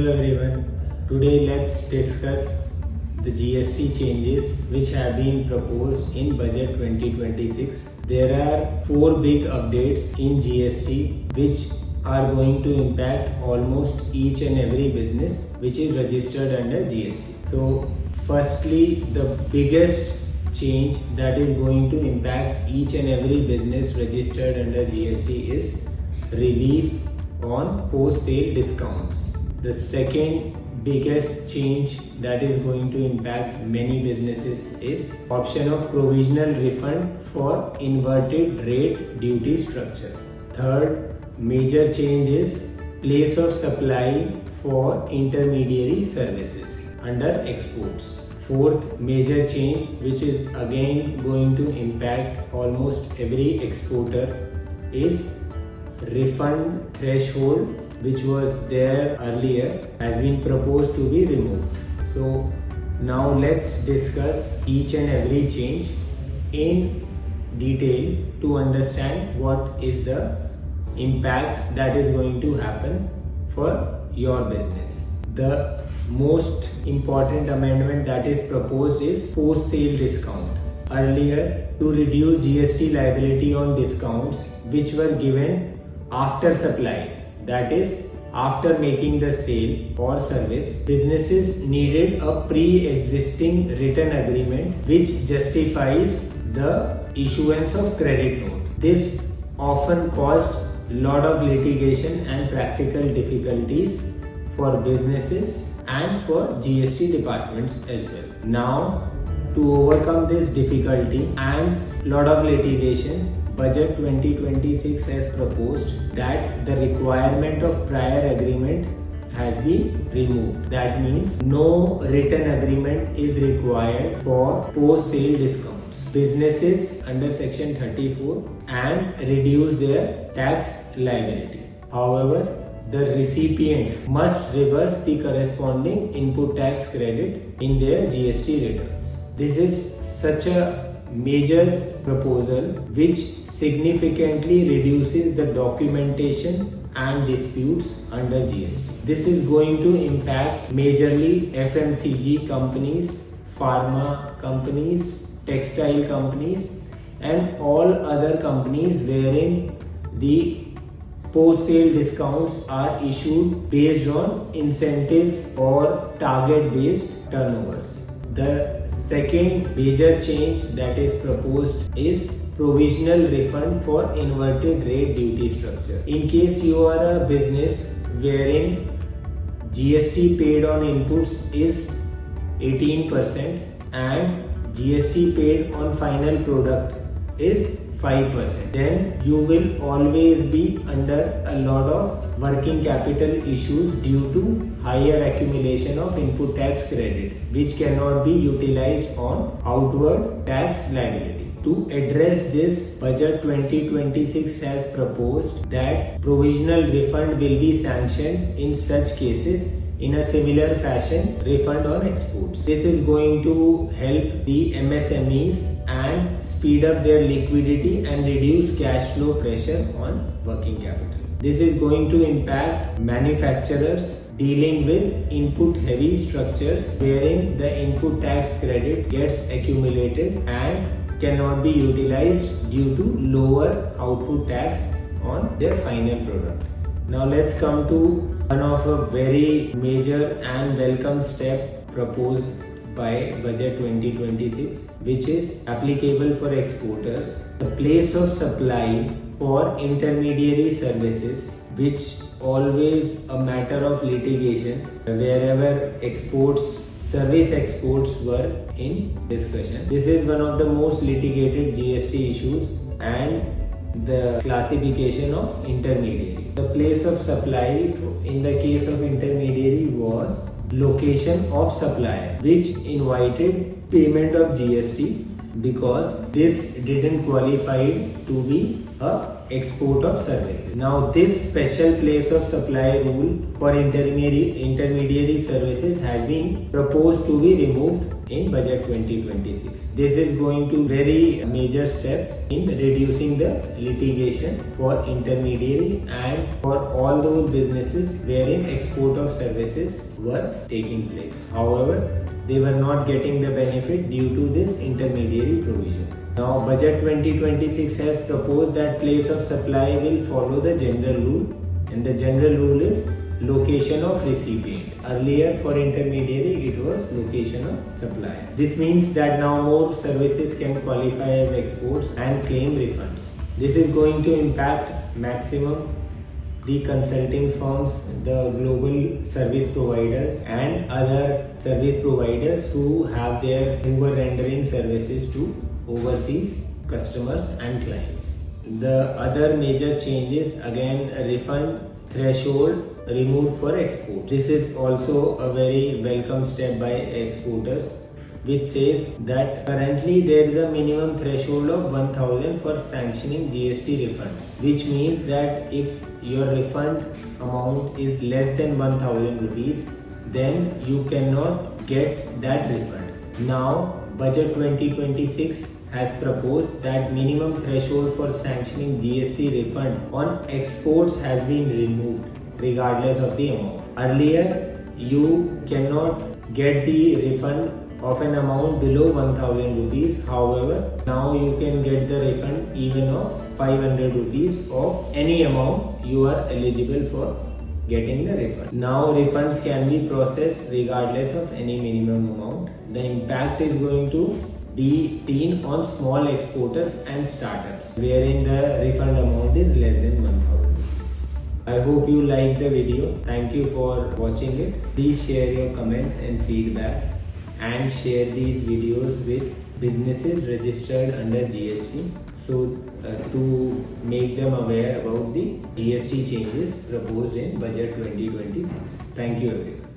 Hello everyone. Today let's discuss the GST changes which have been proposed in Budget 2026. There are 4 big updates in GST which are going to impact almost each and every business which is registered under GST. So firstly, the biggest change that is going to impact each and every business registered under GST is relief on post-sale discounts. The second biggest change that is going to impact many businesses is option of provisional refund for inverted rate duty structure. Third major change is place of supply for intermediary services under exports. Fourth major change, which is again going to impact almost every exporter, is refund threshold, which was there earlier, has been proposed to be removed. So now let's discuss each and every change in detail to understand what is the impact that is going to happen for your business. The most important amendment that is proposed is post-sale discount. Earlier, to reduce GST liability on discounts which were given after supply, that is after making the sale or service, businesses needed a pre-existing written agreement which justifies the issuance of credit note. This often caused a lot of litigation and practical difficulties for businesses and for GST departments as well. Now, to overcome this difficulty and lot of litigation, Budget 2026 has proposed that the requirement of prior agreement has been removed. That means no written agreement is required for post-sale discounts. Businesses under Section 34 and reduce their tax liability. However, the recipient must reverse the corresponding input tax credit in their GST returns. This is such a major proposal which significantly reduces the documentation and disputes under GST. This is going to impact majorly FMCG companies, pharma companies, textile companies and all other companies wherein the post-sale discounts are issued based on incentive or target-based turnovers. The second major change that is proposed is provisional refund for inverted rate duty structure. In case you are a business wherein GST paid on inputs is 18% and GST paid on final product is 5%, then you will always be under a lot of working capital issues due to higher accumulation of input tax credit, which cannot be utilized on outward tax liability. To address this, Budget 2026 has proposed that provisional refund will be sanctioned in such cases in a similar fashion refund on exports. This is going to help the MSMEs and speed up their liquidity and reduce cash flow pressure on working capital. This is going to impact manufacturers dealing with input heavy structures wherein the input tax credit gets accumulated and cannot be utilized due to lower output tax on their final product. Now let's come to one of a very major and welcome step proposed by Budget 2026, which is applicable for exporters. The place of supply for intermediary services, which always a matter of litigation wherever service exports were in discussion. This is one of the most litigated GST issues and the classification of intermediary. The place of supply in the case of intermediary was location of supplier, which invited payment of GST because this didn't qualify to be a export of services. Now this special place of supply rule for intermediary services has been proposed to be removed in budget 2026. This is going to very major step in reducing the litigation for intermediary and for all those businesses wherein export of services were taking place. However, they were not getting the benefit due to this intermediary provision. Now budget 2026 has proposed that place of supply will follow the general rule, and the general rule is location of recipient. Earlier for intermediary it was location of supplier. This means that now more services can qualify as exports and claim refunds. This is going to impact maximum the consulting firms, the global service providers and other service providers who were rendering services to overseas customers and clients. The other major changes, again, a refund threshold removed for export. This is also a very welcome step by exporters, which says that currently there is a minimum threshold of 1000 for sanctioning GST refunds, which means that if your refund amount is less than 1000 rupees, then you cannot get that refund. Now budget 2026 has proposed that minimum threshold for sanctioning GST refund on exports has been removed regardless of the amount. Earlier, you cannot get the refund of an amount below 1000 rupees. However, now you can get the refund even of 500 rupees of any amount you are eligible for getting the refund. Now refunds can be processed regardless of any minimum amount. The impact is going to be seen on small exporters and startups wherein the refund amount is less than 1000 rupees. I hope you liked the video. Thank you for watching it. Please share your comments and feedback and share these videos with businesses registered under GST so to make them aware about the GST changes proposed in budget 2026. Thank you everyone.